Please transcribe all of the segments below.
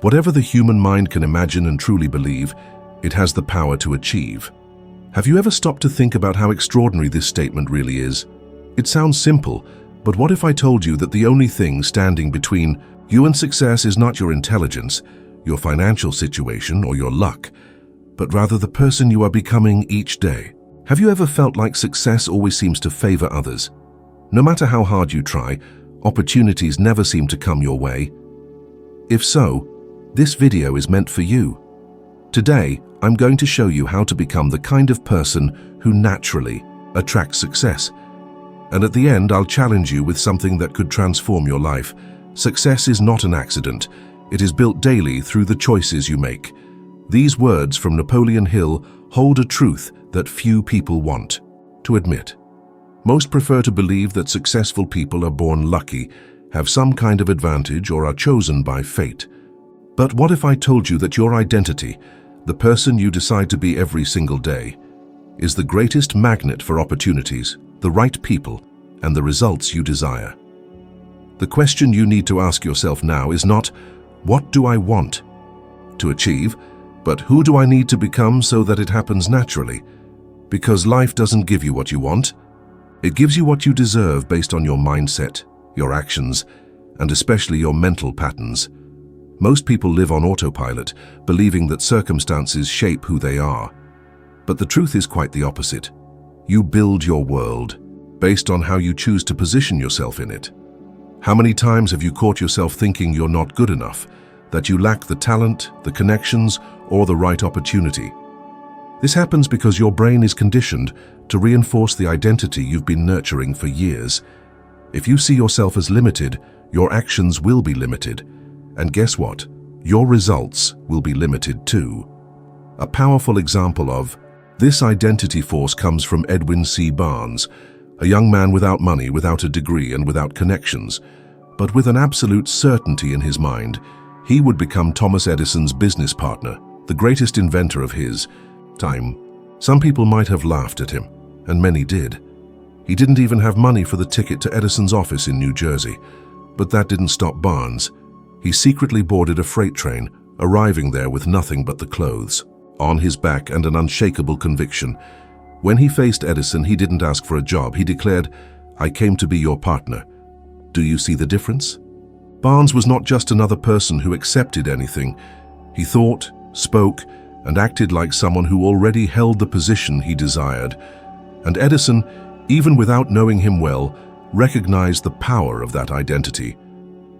Whatever the human mind can imagine and truly believe, it has the power to achieve. Have you ever stopped to think about how extraordinary this statement really is? It sounds simple, but what if I told you that the only thing standing between you and success is not your intelligence, your financial situation, or your luck, but rather the person you are becoming each day? Have you ever felt like success always seems to favor others? No matter how hard you try, opportunities never seem to come your way. If so, this video is meant for you. Today, I'm going to show you how to become the kind of person who naturally attracts success. And at the end, I'll challenge you with something that could transform your life. Success is not an accident. It is built daily through the choices you make. These words from Napoleon Hill hold a truth that few people want to admit. Most prefer to believe that successful people are born lucky, have some kind of advantage, or are chosen by fate. But what if I told you that your identity, the person you decide to be every single day, is the greatest magnet for opportunities, the right people, and the results you desire? The question you need to ask yourself now is not, what do I want to achieve, but who do I need to become so that it happens naturally? Because life doesn't give you what you want. It gives you what you deserve based on your mindset, your actions, and especially your mental patterns. Most people live on autopilot, believing that circumstances shape who they are. But the truth is quite the opposite. You build your world based on how you choose to position yourself in it. How many times have you caught yourself thinking you're not good enough, that you lack the talent, the connections, or the right opportunity? This happens because your brain is conditioned to reinforce the identity you've been nurturing for years. If you see yourself as limited, your actions will be limited. And guess what? Your results will be limited too. A powerful example of this identity force comes from Edwin C. Barnes, a young man without money, without a degree, and without connections, but with an absolute certainty in his mind. He would become Thomas Edison's business partner, the greatest inventor of his time. Some people might have laughed at him, and many did. He didn't even have money for the ticket to Edison's office in New Jersey, but that didn't stop Barnes. He secretly boarded a freight train, arriving there with nothing but the clothes on his back and an unshakable conviction. When he faced Edison, he didn't ask for a job. He declared, "I came to be your partner." Do you see the difference? Barnes was not just another person who accepted anything. He thought, spoke, and acted like someone who already held the position he desired. And Edison, even without knowing him well, recognized the power of that identity.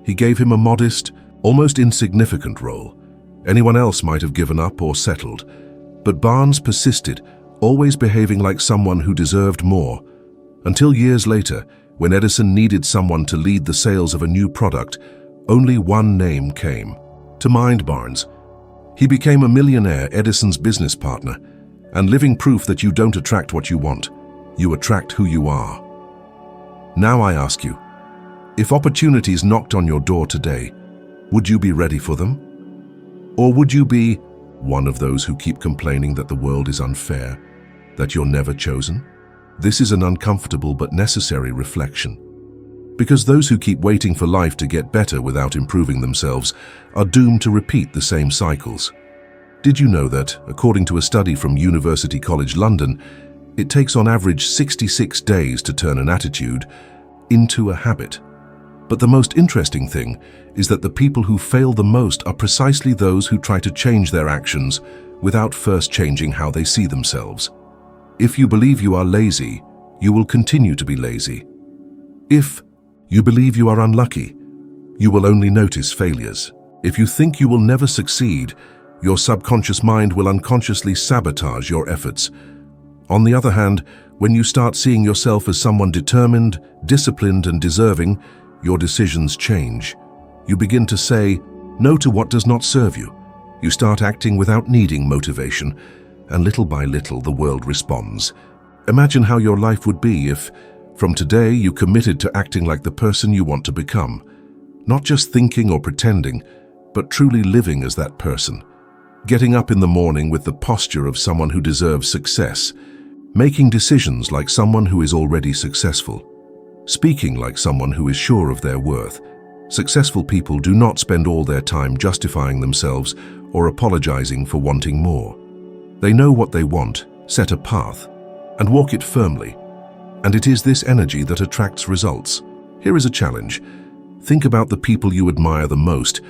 He gave him a modest, almost insignificant role. Anyone else might have given up or settled. But Barnes persisted, always behaving like someone who deserved more. Until years later, when Edison needed someone to lead the sales of a new product, only one name came to mind: Barnes. He became a millionaire, Edison's business partner, and living proof that you don't attract what you want, you attract who you are. Now I ask you, if opportunities knocked on your door today, would you be ready for them? Or would you be one of those who keep complaining that the world is unfair, that you're never chosen? This is an uncomfortable but necessary reflection. Because those who keep waiting for life to get better without improving themselves are doomed to repeat the same cycles. Did you know that, according to a study from University College London, it takes on average 66 days to turn an attitude into a habit? But the most interesting thing is that the people who fail the most are precisely those who try to change their actions without first changing how they see themselves. If you believe you are lazy, you will continue to be lazy. If you believe you are unlucky, you will only notice failures. If you think you will never succeed, your subconscious mind will unconsciously sabotage your efforts. On the other hand, when you start seeing yourself as someone determined, disciplined, and deserving, your decisions change. You begin to say no to what does not serve you. You start acting without needing motivation, and little by little the world responds. Imagine how your life would be if, from today, you committed to acting like the person you want to become. Not just thinking or pretending, but truly living as that person. Getting up in the morning with the posture of someone who deserves success. Making decisions like someone who is already successful. Speaking like someone who is sure of their worth. Successful people do not spend all their time justifying themselves or apologizing for wanting more. They know what they want, set a path, and walk it firmly. And it is this energy that attracts results. Here is a challenge. Think about the people you admire the most,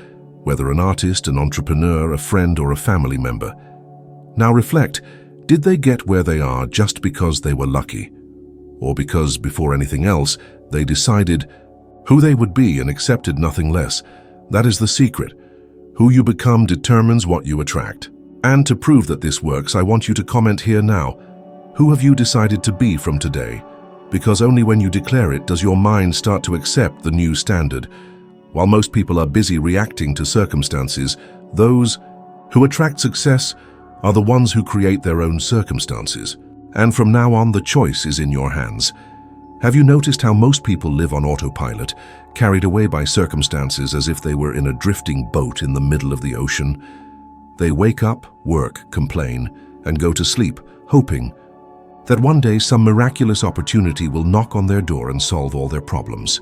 whether an artist, an entrepreneur, a friend, or a family member. Now reflect, did they get where they are just because they were lucky? Or because, before anything else, they decided who they would be and accepted nothing less? That is the secret. Who you become determines what you attract. And to prove that this works, I want you to comment here now. Who have you decided to be from today? Because only when you declare it does your mind start to accept the new standard. While most people are busy reacting to circumstances, those who attract success are the ones who create their own circumstances. And from now on, the choice is in your hands. Have you noticed how most people live on autopilot, carried away by circumstances as if they were in a drifting boat in the middle of the ocean? They wake up, work, complain, and go to sleep, hoping that one day some miraculous opportunity will knock on their door and solve all their problems.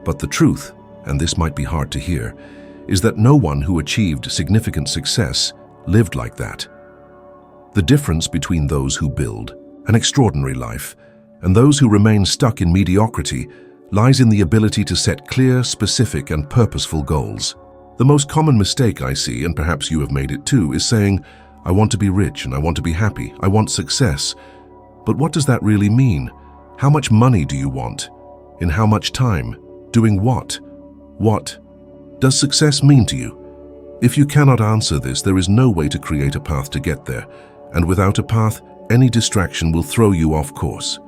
But the truth, and this might be hard to hear, is that no one who achieved significant success lived like that. The difference between those who build an extraordinary life and those who remain stuck in mediocrity lies in the ability to set clear, specific, and purposeful goals. The most common mistake I see, and perhaps you have made it too, is saying, I want to be rich and I want to be happy, I want success. But what does that really mean? How much money do you want? In how much time? Doing what? What does success mean to you? If you cannot answer this, there is no way to create a path to get there. And without a path, any distraction will throw you off course.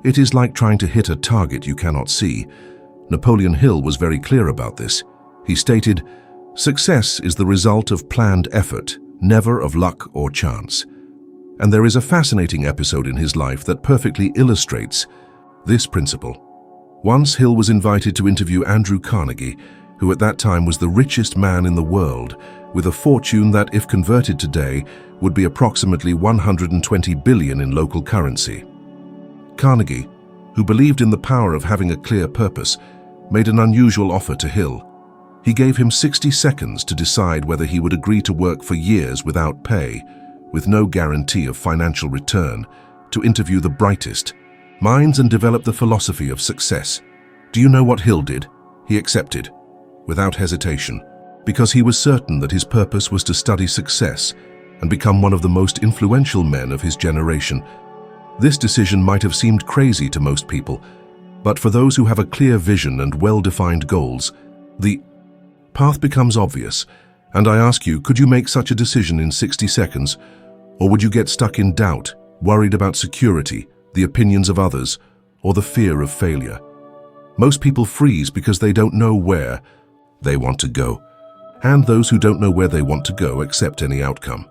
It is like trying to hit a target you cannot see. Napoleon Hill was very clear about this. He stated, "Success is the result of planned effort, never of luck or chance." And there is a fascinating episode in his life that perfectly illustrates this principle. Once Hill was invited to interview Andrew Carnegie, who at that time was the richest man in the world, with a fortune that, if converted today, would be approximately 120 billion in local currency. Carnegie, who believed in the power of having a clear purpose, made an unusual offer to Hill. He gave him 60 seconds to decide whether he would agree to work for years without pay, with no guarantee of financial return, to interview the brightest minds and develop the philosophy of success. Do you know what Hill did? He accepted, without hesitation, because he was certain that his purpose was to study success and become one of the most influential men of his generation. This decision might have seemed crazy to most people, but for those who have a clear vision and well-defined goals, the path becomes obvious. And I ask you, could you make such a decision in 60 seconds? Or would you get stuck in doubt, worried about security, the opinions of others, or the fear of failure? Most people freeze because they don't know where they want to go. And those who don't know where they want to go accept any outcome.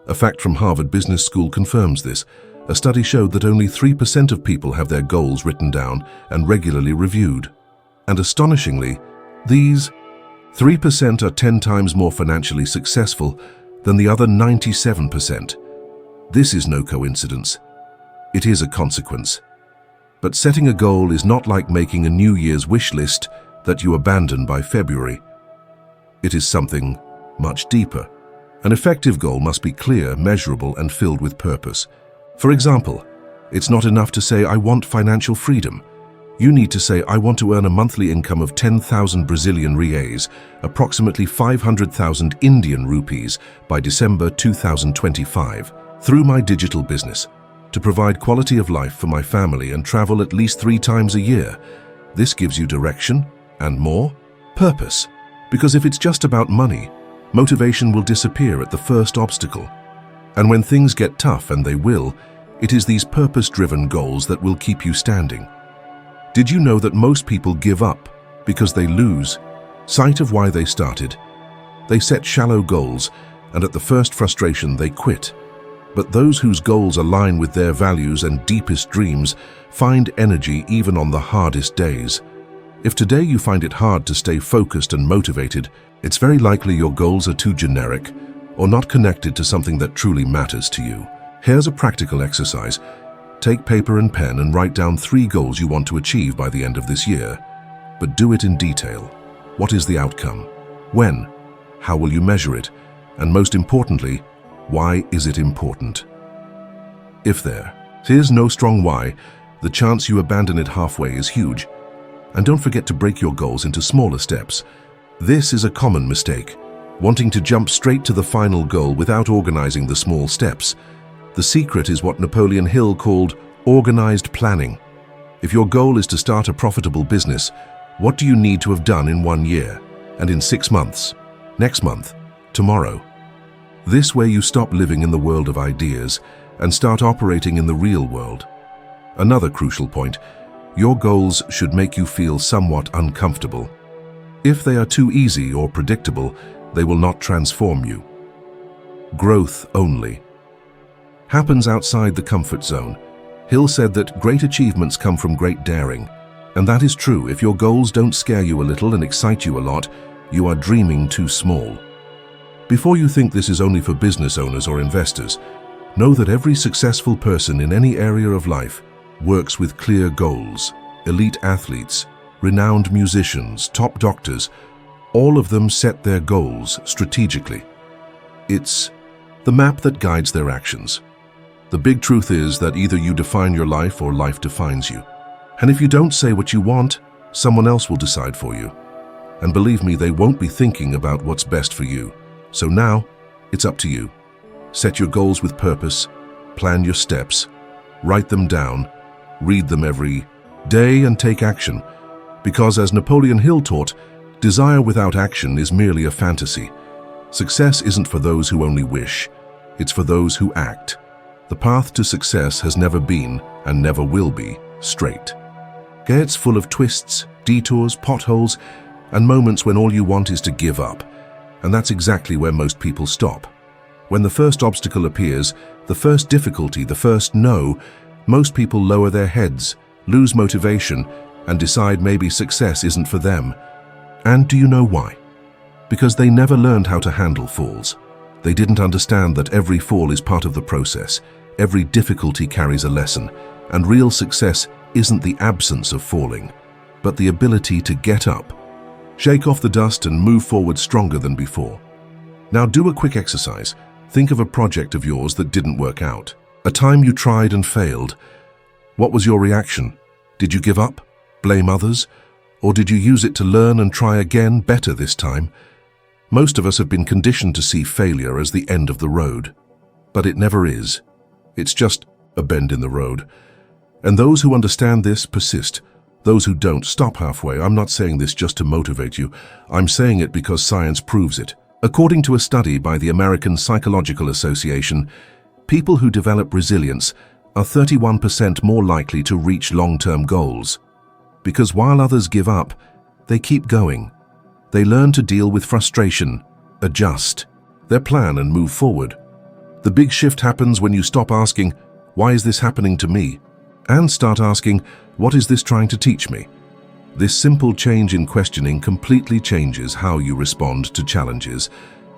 A fact from Harvard Business School confirms this. A study showed that only 3% of people have their goals written down and regularly reviewed. And astonishingly, these 3% are 10 times more financially successful than the other 97%. This is no coincidence. It is a consequence. But setting a goal is not like making a New Year's wish list that you abandon by February. It is something much deeper. An effective goal must be clear, measurable, and filled with purpose. For example, it's not enough to say, I want financial freedom. You need to say, I want to earn a monthly income of 10,000 Brazilian reais, approximately 500,000 Indian rupees, by December 2025, through my digital business, to provide quality of life for my family and travel at least 3 times a year. This gives you direction and more purpose. Because if it's just about money, motivation will disappear at the first obstacle. And when things get tough, and they will, it is these purpose-driven goals that will keep you standing. Did you know that most people give up because they lose sight of why they started? They set shallow goals, and at the first frustration they quit. But those whose goals align with their values and deepest dreams find energy even on the hardest days. If today you find it hard to stay focused and motivated, it's very likely your goals are too generic or not connected to something that truly matters to you. Here's a practical exercise. Take paper and pen and write down 3 goals you want to achieve by the end of this year, but do it in detail. What is the outcome? When? How will you measure it? And most importantly, why is it important? If there's no strong why, the chance you abandon it halfway is huge. And don't forget to break your goals into smaller steps. This is a common mistake, wanting to jump straight to the final goal without organizing the small steps. The secret is what Napoleon Hill called organized planning. If your goal is to start a profitable business, what do you need to have done in 1 year, and in 6 months, next month, tomorrow? This way you stop living in the world of ideas and start operating in the real world. Another crucial point, your goals should make you feel somewhat uncomfortable. If they are too easy or predictable, they will not transform you. Growth only happens outside the comfort zone. Hill said that great achievements come from great daring. And that is true. If your goals don't scare you a little and excite you a lot, you are dreaming too small. Before you think this is only for business owners or investors, know that every successful person in any area of life works with clear goals. Elite athletes, renowned musicians, top doctors, all of them set their goals strategically. It's the map that guides their actions. The big truth is that either you define your life or life defines you. And if you don't say what you want, someone else will decide for you. And believe me, they won't be thinking about what's best for you. So now, it's up to you. Set your goals with purpose, plan your steps, write them down, read them every day and take action. Because as Napoleon Hill taught, desire without action is merely a fantasy. Success isn't for those who only wish, it's for those who act. The path to success has never been, and never will be, straight. It's full of twists, detours, potholes, and moments when all you want is to give up. And that's exactly where most people stop. When the first obstacle appears, the first difficulty, the first no, most people lower their heads, lose motivation, and decide maybe success isn't for them. And do you know why? Because they never learned how to handle falls. They didn't understand that every fall is part of the process. Every difficulty carries a lesson, and real success isn't the absence of falling, but the ability to get up, shake off the dust and move forward stronger than before. Now do a quick exercise. Think of a project of yours that didn't work out. A time you tried and failed. What was your reaction? Did you give up? Blame others? Or did you use it to learn and try again, better this time? Most of us have been conditioned to see failure as the end of the road. But it never is. It's just a bend in the road. And those who understand this persist. Those who don't stop halfway. I'm not saying this just to motivate you. I'm saying it because science proves it. According to a study by the American Psychological Association, people who develop resilience are 31% more likely to reach long-term goals. Because while others give up, they keep going. They learn to deal with frustration, adjust their plan and move forward. The big shift happens when you stop asking, "Why is this happening to me?" and start asking, "What is this trying to teach me?" This simple change in questioning completely changes how you respond to challenges,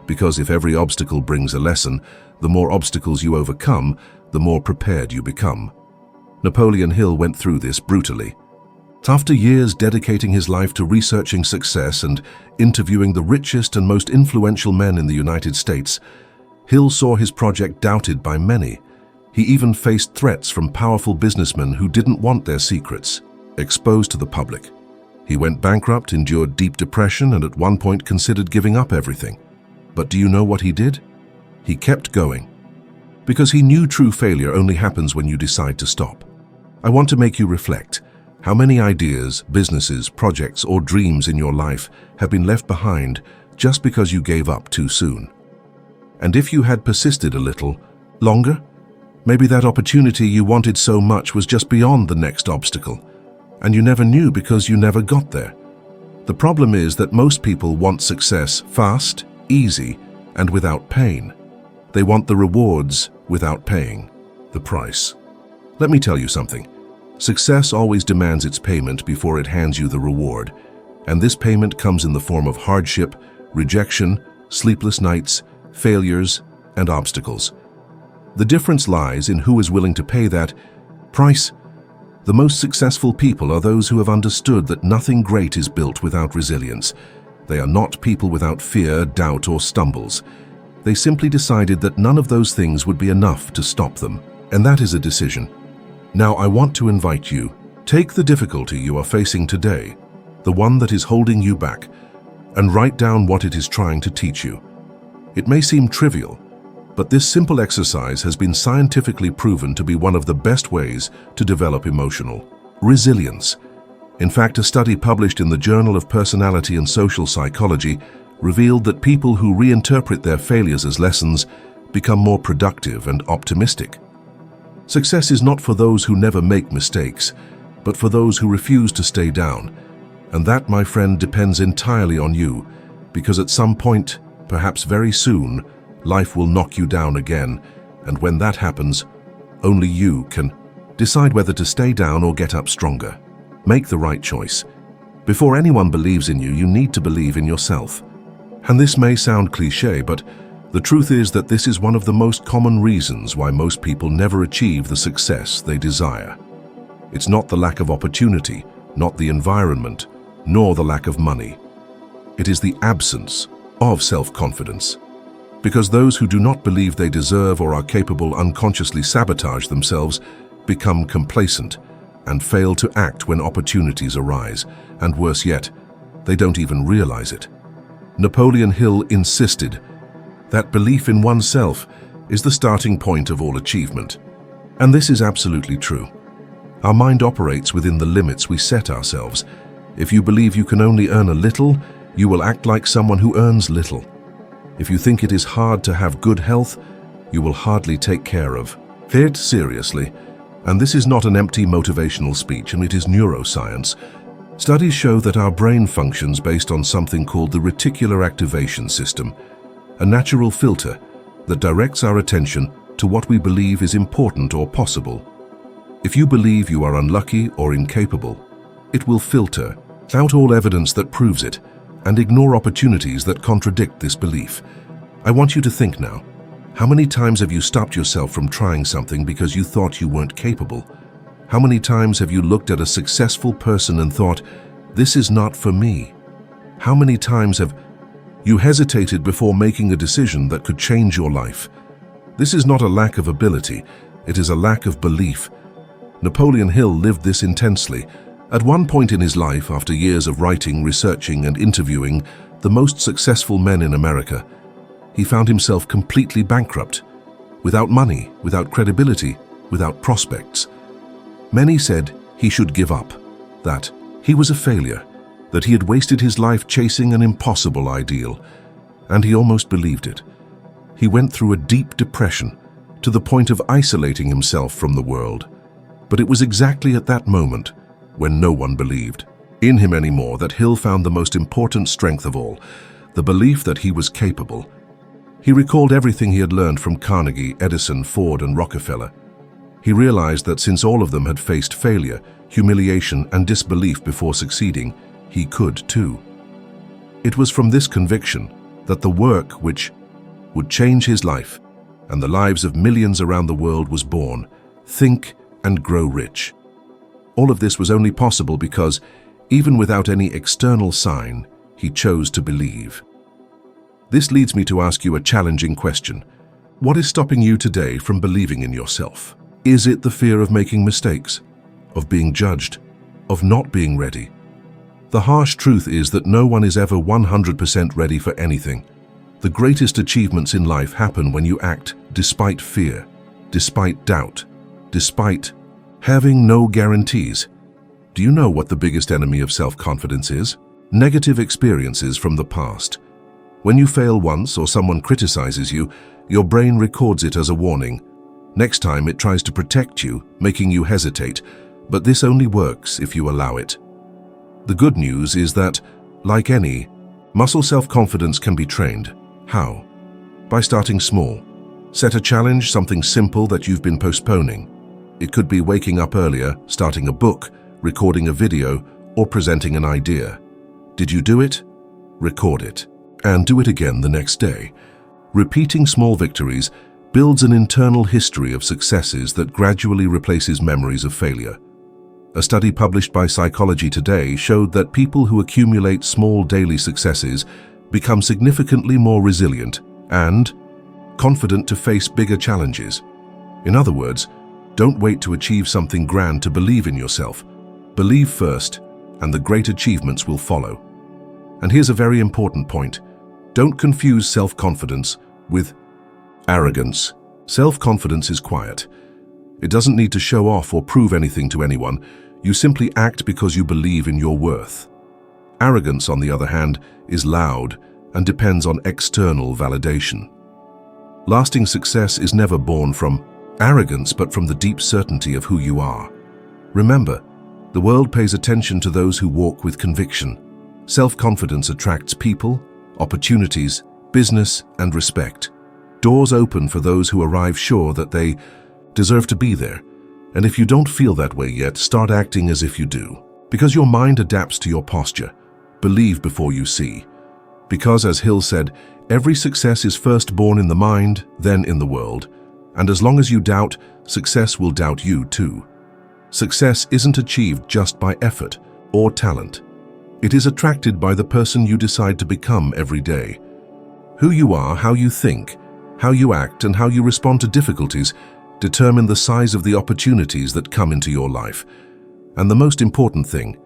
because if every obstacle brings a lesson, the more obstacles you overcome, the more prepared you become. Napoleon Hill went through this brutally. After years dedicating his life to researching success and interviewing the richest and most influential men in the United States, Hill saw his project doubted by many. He even faced threats from powerful businessmen who didn't want their secrets exposed to the public. He went bankrupt, endured deep depression, and at one point considered giving up everything. But do you know what he did? He kept going. Because he knew true failure only happens when you decide to stop. I want to make you reflect. How many ideas, businesses, projects, or dreams in your life have been left behind just because you gave up too soon? And if you had persisted a little longer, maybe that opportunity you wanted so much was just beyond the next obstacle, and you never knew because you never got there. The problem is that most people want success fast, easy, and without pain. They want the rewards without paying the price. Let me tell you something. Success always demands its payment before it hands you the reward, and this payment comes in the form of hardship, rejection, sleepless nights, failures, and obstacles. The difference lies in who is willing to pay that price. The most successful people are those who have understood that nothing great is built without resilience, They are not people without fear, doubt, or stumbles. They simply decided that none of those things would be enough to stop them. And that is a decision. Now I want to invite you, take the difficulty you are facing today, the one that is holding you back, and write down what it is trying to teach you. It may seem trivial, but this simple exercise has been scientifically proven to be one of the best ways to develop emotional resilience. In fact, a study published in the Journal of Personality and Social Psychology revealed that people who reinterpret their failures as lessons become more productive and optimistic. Success is not for those who never make mistakes, but for those who refuse to stay down. And that, my friend, depends entirely on you, because at some point, perhaps very soon, life will knock you down again, and when that happens, only you can decide whether to stay down or get up stronger. Make the right choice. Before anyone believes in you, you need to believe in yourself. And this may sound cliché, but the truth is that this is one of the most common reasons why most people never achieve the success they desire. It's not the lack of opportunity, not the environment, nor the lack of money. It is the absence of self-confidence. Because those who do not believe they deserve or are capable unconsciously sabotage themselves, become complacent, and fail to act when opportunities arise, and worse yet, they don't even realize it. Napoleon Hill insisted that belief in oneself is the starting point of all achievement. And this is absolutely true. Our mind operates within the limits we set ourselves. If you believe you can only earn a little, you will act like someone who earns little. If you think it is hard to have good health, you will hardly take care of it seriously. And this is not an empty motivational speech, and it is neuroscience. Studies show that our brain functions based on something called the reticular activation system, a natural filter that directs our attention to what we believe is important or possible. If you believe you are unlucky or incapable, it will filter out all evidence that proves it and ignore opportunities that contradict this belief. I want you to think now. How many times have you stopped yourself from trying something because you thought you weren't capable? How many times have you looked at a successful person and thought, "This is not for me"? How many times have you hesitated before making a decision that could change your life? This is not a lack of ability, it is a lack of belief. Napoleon Hill lived this intensely. At one point in his life, after years of writing, researching, and interviewing the most successful men in America, he found himself completely bankrupt, without money, without credibility, without prospects. Many said he should give up, that he was a failure, that he had wasted his life chasing an impossible ideal, and he almost believed it. He went through a deep depression, to the point of isolating himself from the world. But it was exactly at that moment, when no one believed in him anymore, that Hill found the most important strength of all, the belief that he was capable. He recalled everything he had learned from Carnegie, Edison, Ford, and Rockefeller. He realized that since all of them had faced failure, humiliation, and disbelief before succeeding, he could too. It was from this conviction that the work which would change his life and the lives of millions around the world was born. Think and grow rich. All of this was only possible because, even without any external sign, he chose to believe. This leads me to ask you a challenging question. What is stopping you today from believing in yourself? Is it the fear of making mistakes, of being judged, of not being ready? The harsh truth is that no one is ever 100% ready for anything. The greatest achievements in life happen when you act despite fear, despite doubt, despite having no guarantees. Do you know what the biggest enemy of self-confidence is? Negative experiences from the past. When you fail once or someone criticizes you, your brain records it as a warning. Next time it tries to protect you, making you hesitate, but this only works if you allow it. The good news is that, like any muscle, self-confidence can be trained. How? By starting small. Set a challenge, something simple that you've been postponing. It could be waking up earlier, starting a book, recording a video, or presenting an idea. Did you do it? Record it, and do it again the next day. Repeating small victories builds an internal history of successes that gradually replaces memories of failure. A study published by Psychology Today showed that people who accumulate small daily successes become significantly more resilient and confident to face bigger challenges. In other words, don't wait to achieve something grand to believe in yourself. Believe first, and the great achievements will follow. And here's a very important point. Don't confuse self-confidence with arrogance. Self-confidence is quiet. It doesn't need to show off or prove anything to anyone. You simply act because you believe in your worth. Arrogance, on the other hand, is loud and depends on external validation. Lasting success is never born from arrogance, but from the deep certainty of who you are. Remember, the world pays attention to those who walk with conviction. Self-confidence attracts people, opportunities, business, and respect. Doors open for those who arrive sure that they deserve to be there. And if you don't feel that way yet, start acting as if you do. Because your mind adapts to your posture. Believe before you see. Because, as Hill said, every success is first born in the mind, then in the world. And as long as you doubt, success will doubt you too. Success isn't achieved just by effort or talent. It is attracted by the person you decide to become every day. Who you are, how you think, how you act, and how you respond to difficulties determine the size of the opportunities that come into your life. And the most important thing,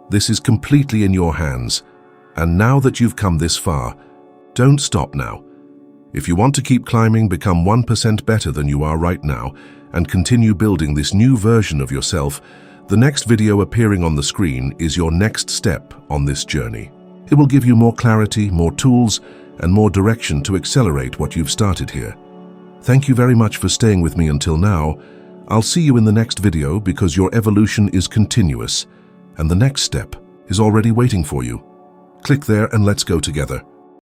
this is completely in your hands. And now that you've come this far, don't stop now. If you want to keep climbing, become 1% better than you are right now, and continue building this new version of yourself, the next video appearing on the screen is your next step on this journey. It will give you more clarity, more tools, and more direction to accelerate what you've started here. Thank you very much for staying with me until now. I'll see you in the next video because your evolution is continuous, and the next step is already waiting for you. Click there and let's go together.